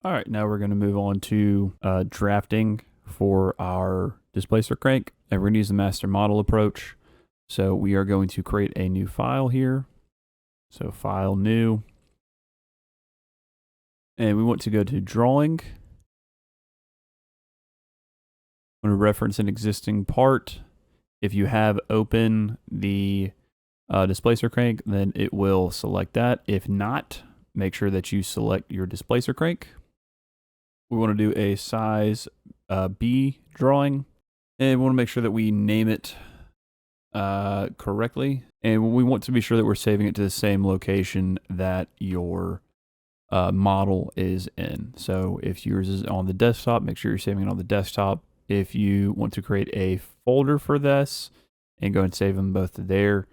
All right, now we're going to move on to drafting for our displacer crank, and we're going to use the master model approach. So we are going to create a new file here. So file new, and we want to go to drawing. I'm going to reference an existing part. If you have open the displacer crank, then it will select that. If not, make sure that you select your displacer crank. We want to do a size B drawing, and we want to make sure that we name it correctly. And we want to be sure that we're saving it to the same location that your model is in. So if yours is on the desktop, make sure you're saving it on the desktop. If you want to create a folder for this and go and save them both there,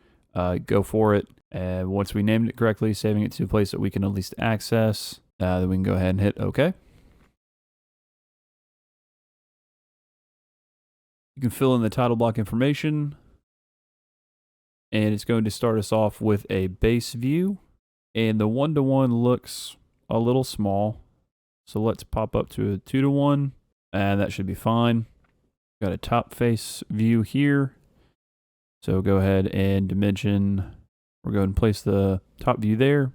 go for it. And once we named it correctly, saving it to a place that we can at least access, then we can go ahead and hit OK. You can fill in the title block information, and it's going to start us off with a base view, and the 1-to-1 looks a little small, so let's pop up to a 2-to-1, and that should be fine. Got a top face view here, so go ahead and dimension. We're going to place the top view there.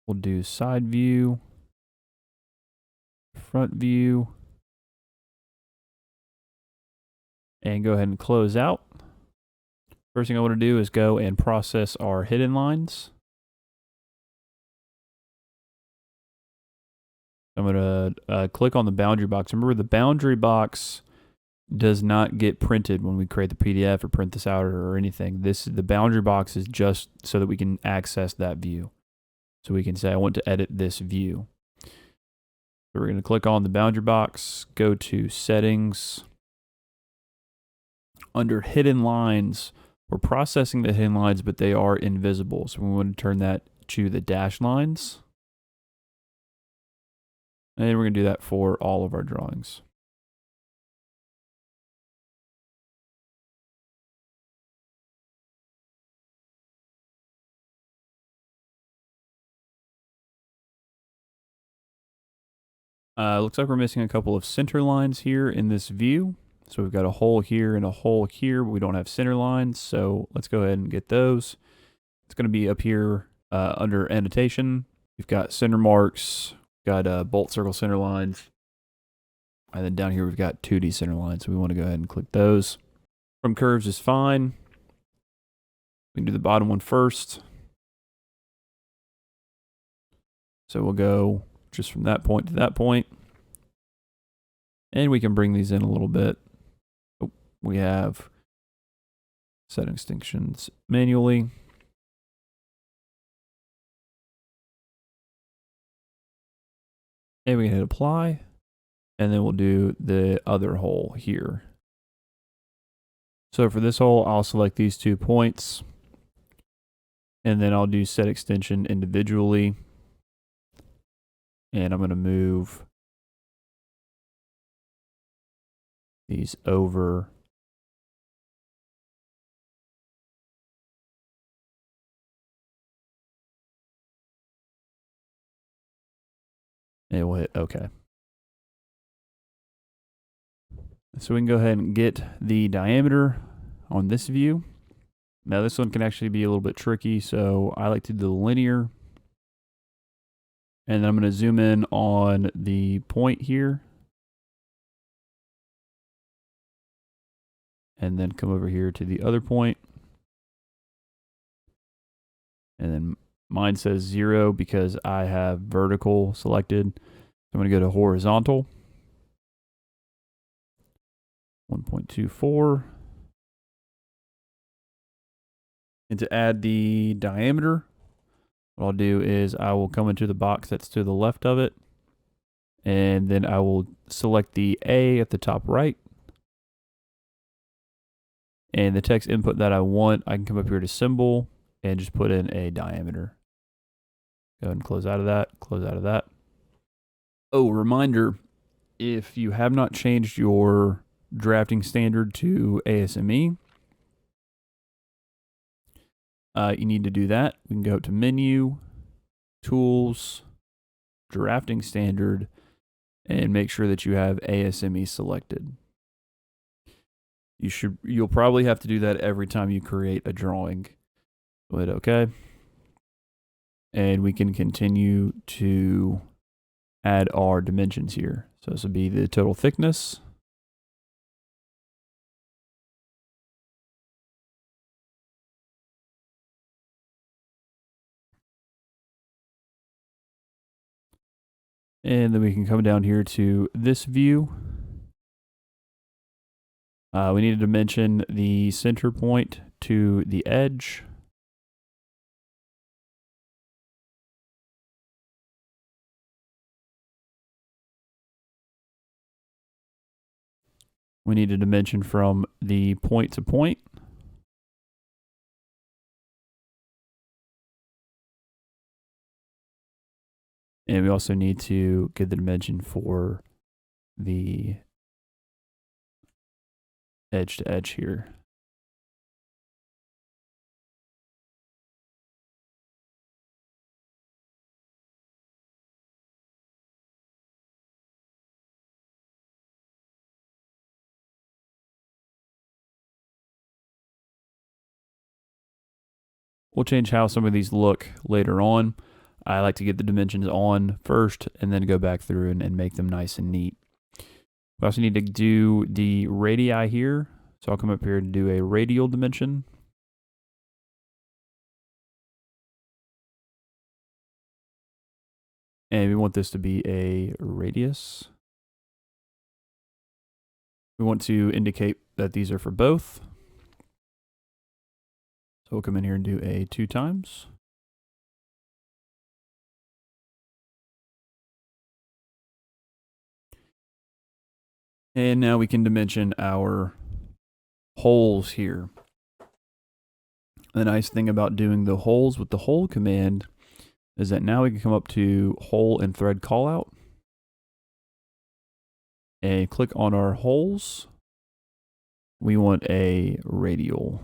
We'll do side view, front view, and go ahead and close out. First thing I want to do is go and process our hidden lines. I'm going to click on the boundary box. Remember, the boundary box does not get printed when we create the PDF or print this out or anything. The boundary box is just so that we can access that view. So we can say, I want to edit this view. So we're going to click on the boundary box, go to settings. Under hidden lines, we're processing the hidden lines, but they are invisible. So we want to turn that to the dash lines. And we're going to do that for all of our drawings. Looks like we're missing a couple of center lines here in this view. So we've got a hole here and a hole here, but we don't have center lines. So let's go ahead and get those. It's going to be up here under annotation. We've got center marks, got bolt circle center lines. And then down here we've got 2D center lines. So we want to go ahead and click those. From curves is fine. We can do the bottom one first. So we'll go just from that point to that point. And we can bring these in a little bit. Oh, we have set extinctions manually. And we can hit apply. And then we'll do the other hole here. So for this hole, I'll select these 2 points. And then I'll do set extension individually. And I'm going to move these over. And we'll hit OK. So we can go ahead and get the diameter on this view. Now this one can actually be a little bit tricky, so I like to do the linear. And then I'm going to zoom in on the point here. And then come over here to the other point. And then mine says 0 because I have vertical selected. I'm going to go to horizontal. 1.24. And to add the diameter, what I'll do is I will come into the box that's to the left of it. And then I will select the A at the top right. And the text input that I want, I can come up here to symbol and just put in a diameter. Go ahead and close out of that, close out of that. Oh, reminder, if you have not changed your drafting standard to ASME, you need to do that. We can go to menu, tools, drafting standard, and make sure that you have ASME selected. You'll probably have to do that every time you create a drawing. Go hit OK. And we can continue to add our dimensions here. So this would be the total thickness. And then we can come down here to this view. We need to dimension the center point to the edge. We need to dimension from the point to point. And we also need to get the dimension for the edge to edge here. We'll change how some of these look later on. I like to get the dimensions on first and then go back through and make them nice and neat. We also need to do the radii here. So I'll come up here and do a radial dimension. And we want this to be a radius. We want to indicate that these are for both. So we'll come in here and do a 2 times. And now we can dimension our holes here. The nice thing about doing the holes with the hole command is that now we can come up to hole and thread callout and click on our holes. We want a radial.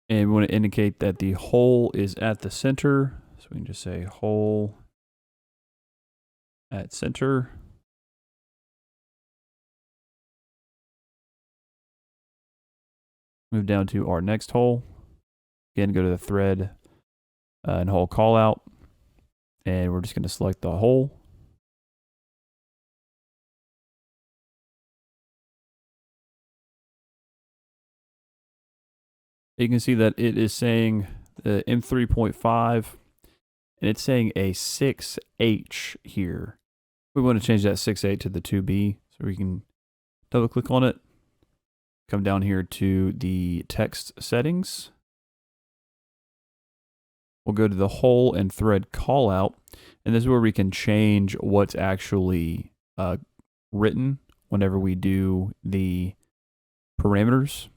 And we want to indicate that the hole is at the center. So we can just say hole at center. Move down to our next hole. Again, go to the thread and hole callout. And we're just going to select the hole. You can see that it is saying the M3.5 and it's saying a 6H here. We want to change that 6H to the 2B, so we can double click on it. Come down here to the text settings. We'll go to the hole and thread callout, and this is where we can change what's actually written whenever we do the parameters.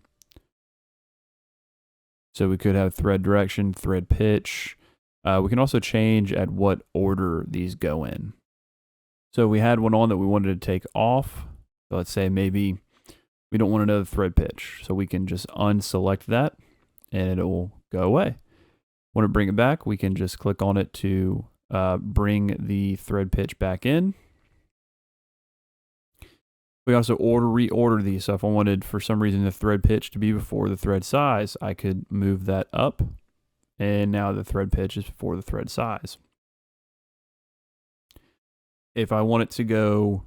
So we could have thread direction, thread pitch. We can also change at what order these go in. So we had one on that we wanted to take off. So let's say maybe we don't want another thread pitch. So we can just unselect that and it will go away. Want to bring it back, we can just click on it to bring the thread pitch back in. We also reorder these. So if I wanted, for some reason, the thread pitch to be before the thread size, I could move that up. And now the thread pitch is before the thread size. If I want it to go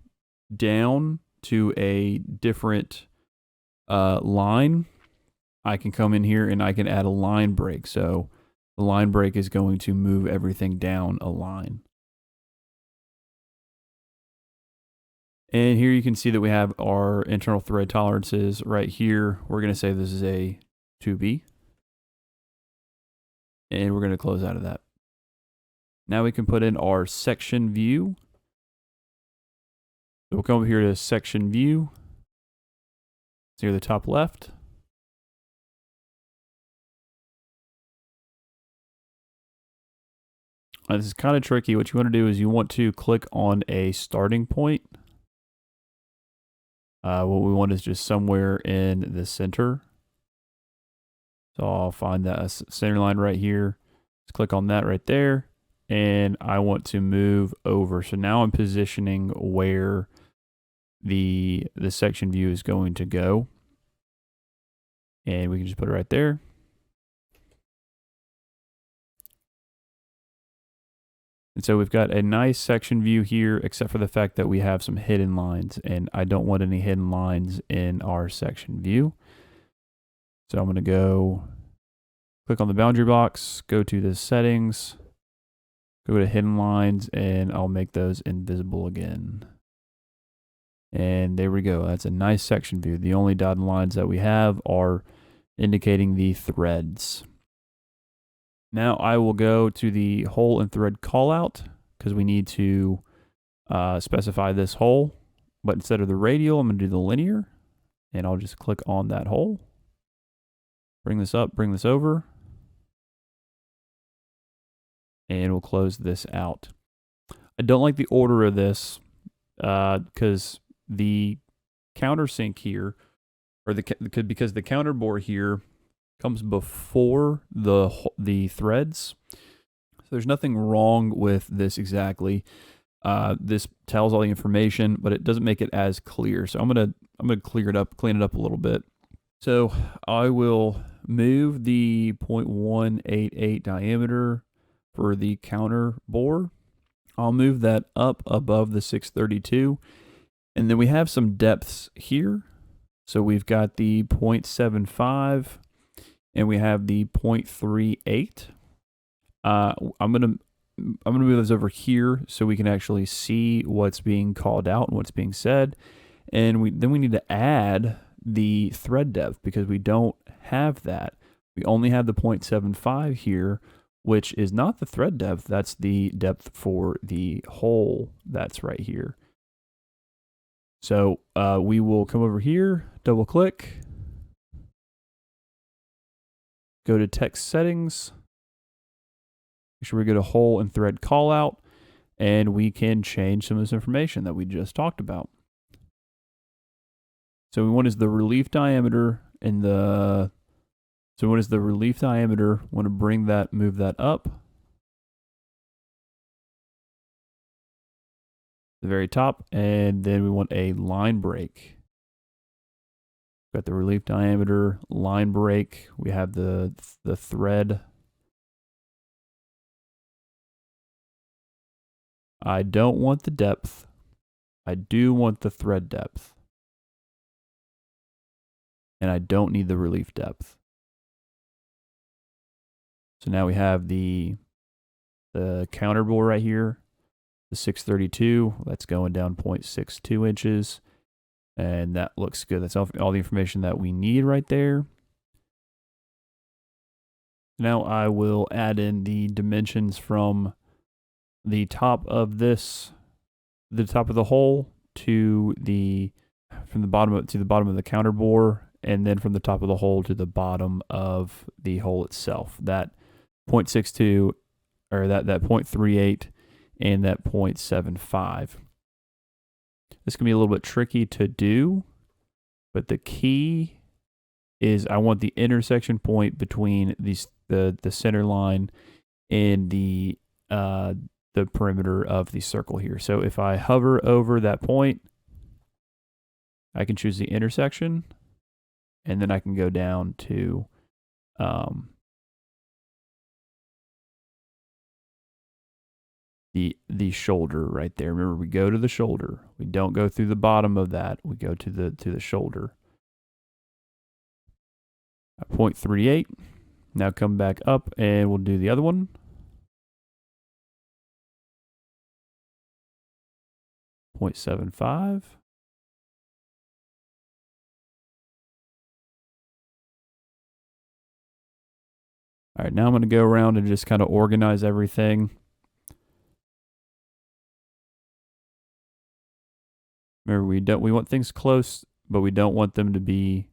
down to a different line, I can come in here and I can add a line break. So the line break is going to move everything down a line. And here you can see that we have our internal thread tolerances right here. We're going to say this is a 2B. And we're going to close out of that. Now we can put in our section view. So we'll come over here to section view. It's near the top left. This is kind of tricky. What you want to do is you want to click on a starting point. What we want is just somewhere in the center. So I'll find that center line right here. Let's click on that right there. And I want to move over. So now I'm positioning where the section view is going to go. And we can just put it right there. And so we've got a nice section view here, except for the fact that we have some hidden lines, and I don't want any hidden lines in our section view. So I'm going to go click on the boundary box, go to the settings, go to hidden lines, and I'll make those invisible again. And there we go. That's a nice section view. The only dotted lines that we have are indicating the threads. Now I will go to the hole and thread callout because we need to specify this hole. But instead of the radial, I'm going to do the linear. And I'll just click on that hole. Bring this up, bring this over. And we'll close this out. I don't like the order of this because the countersink here, or because the counter bore here comes before the threads. So there's nothing wrong with this exactly. This tells all the information, but it doesn't make it as clear. So I'm gonna clear it up, clean it up a little bit. So I will move the 0.188 diameter for the counter bore. I'll move that up above the 632. And then we have some depths here. So we've got the 0.75 and we have the 0.38. I'm gonna move those over here so we can actually see what's being called out and what's being said. And then we need to add the thread depth because we don't have that. We only have the 0.75 here, which is not the thread depth. That's the depth for the hole that's right here. So we will come over here, double click, go to text settings, make sure we go to hole and thread callout, and we can change some of this information that we just talked about. So we want is the relief diameter and want to bring that, move that up. The very top, and then we want a line break. Got the relief diameter, line break. We have the thread. I don't want the depth. I do want the thread depth. And I don't need the relief depth. So now we have the counter bore right here, the 632. That's going down 0.62 inches. And that looks good. That's all the information that we need right there. Now I will add in the dimensions from the top of the hole to from the bottom of the counter bore, and then from the top of the hole to the bottom of the hole itself. That 0.62 or that 0.38 and that 0.75. This can be a little bit tricky to do, but the key is I want the intersection point between the center line and the perimeter of the circle here. So if I hover over that point, I can choose the intersection, and then I can go down to the shoulder right there. Remember, we go to the shoulder. We don't go through the bottom of that. We go to the shoulder. At 0.38. Now come back up and we'll do the other one. 0.75. All right, now I'm going to go around and just kind of organize everything. Remember, we want things close, but we don't want them to be,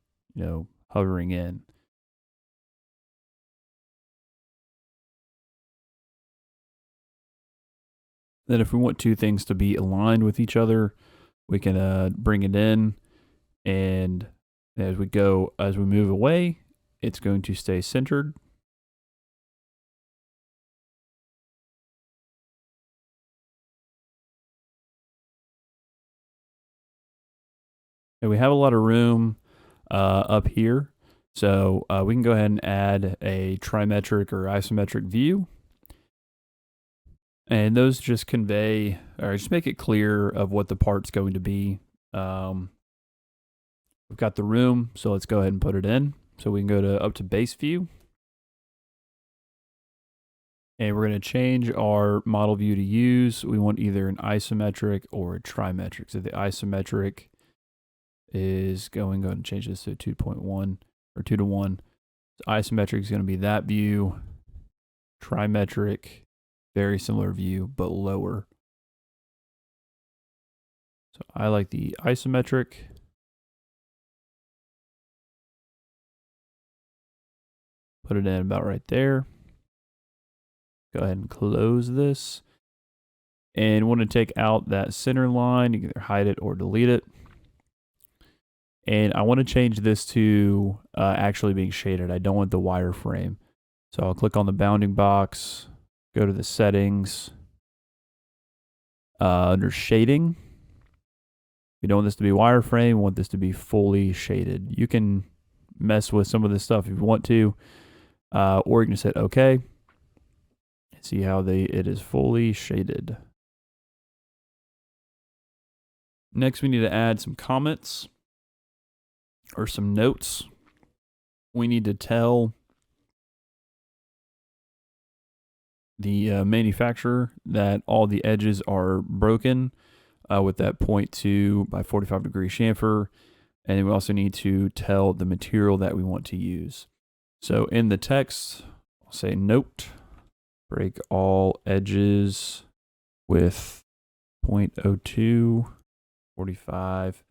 hovering in. Then if we want two things to be aligned with each other, we can bring it in, and as we move away, it's going to stay centered. And we have a lot of room up here. So we can go ahead and add a trimetric or isometric view. And those just convey, or just make it clear of what the part's going to be. We've got the room, so let's go ahead and put it in. So we can go up to base view. And we're going to change our model view to use. We want either an isometric or a trimetric. So the isometric is go ahead and change this to 2.1 or 2 to 1. So isometric is going to be that view. Trimetric, very similar view, but lower. So I like the isometric. Put it in about right there. Go ahead and close this. And want to take out that center line. You can either hide it or delete it. And I want to change this to actually being shaded. I don't want the wireframe. So I'll click on the bounding box, go to the settings, under shading. We don't want this to be wireframe, we want this to be fully shaded. You can mess with some of this stuff if you want to, or you can just hit OK. And see how it is fully shaded. Next, we need to add some comments or some notes. We need to tell the manufacturer that all the edges are broken with that 0.2 by 45 degree chamfer. And then we also need to tell the material that we want to use. So in the text, I'll say note, break all edges with 0.02, 45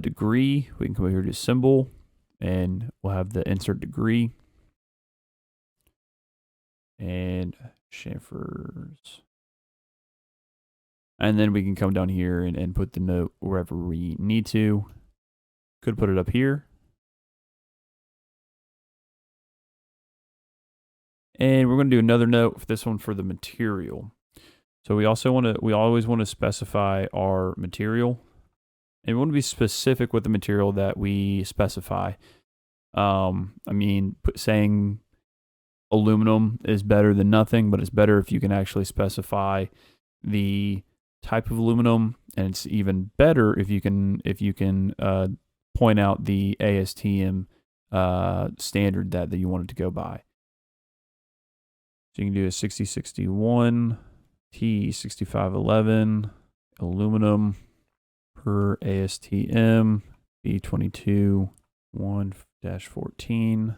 degree. We can come over here to symbol, and we'll have the insert degree and chamfers. And then we can come down here and put the note wherever we need to. Could put it up here. And we're going to do another note for this one for the material. So we always want to specify our material. And we want to be specific with the material that we specify. Saying aluminum is better than nothing, but it's better if you can actually specify the type of aluminum, and it's even better if you can point out the ASTM standard that you want it to go by. So you can do a 6061 T6511 aluminum per ASTM B22 1-14.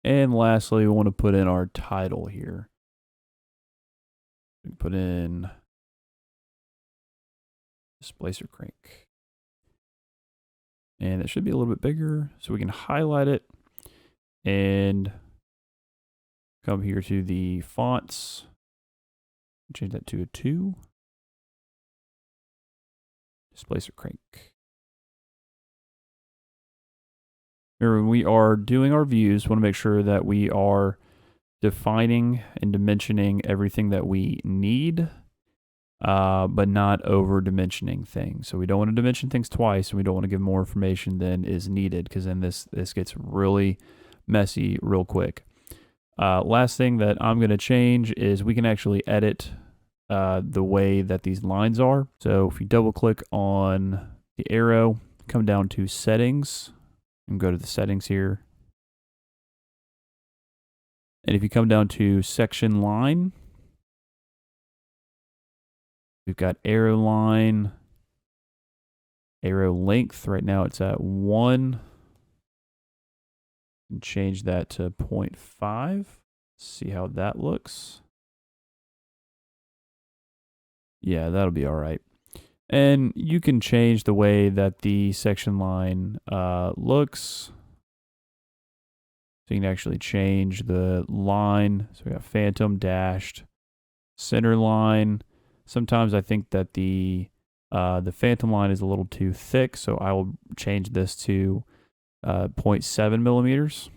And lastly, we want to put in our title here. We can put in Displacer crank. And it should be a little bit bigger, so we can highlight it and come here to the fonts. Change that to a 2. Displacer crank. Remember, when we are doing our views, we want to make sure that we are defining and dimensioning everything that we need, but not over dimensioning things. So we don't want to dimension things twice, and we don't want to give more information than is needed, because then this gets really messy real quick. Last thing that I'm going to change is we can actually edit the way that these lines are. So if you double click on the arrow, come down to settings, and go to the settings here. And if you come down to section line, we've got arrow line, arrow length. Right now it's at 1. And change that to 0.5. See how that looks. Yeah, that'll be all right. And you can change the way that the section line looks. So you can actually change the line. So we got phantom, dashed, center line. Sometimes I think that the phantom line is a little too thick, so I will change this to 0.7 millimeters,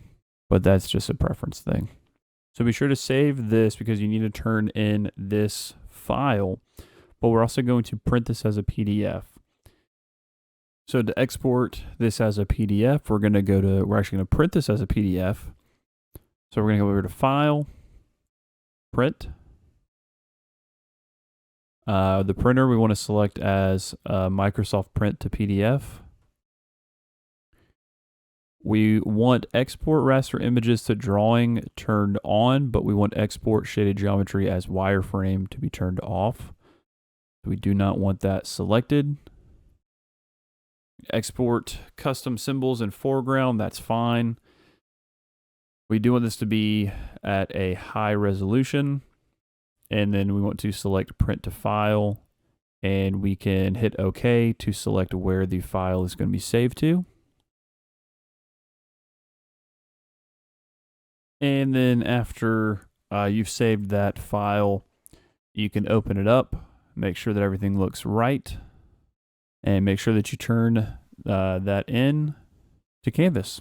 but that's just a preference thing. So be sure to save this because you need to turn in this file, but we're also going to print this as a PDF. So to export this as a PDF, we're actually going to print this as a PDF. So we're going to go over to File, Print. The printer we want to select as Microsoft Print to PDF. We want export raster images to drawing turned on, but we want export shaded geometry as wireframe to be turned off. We do not want that selected. Export custom symbols in foreground, that's fine. We do want this to be at a high resolution. And then we want to select print to file, and we can hit OK to select where the file is going to be saved to. And then after you've saved that file, you can open it up, make sure that everything looks right, and make sure that you turn that in to Canvas.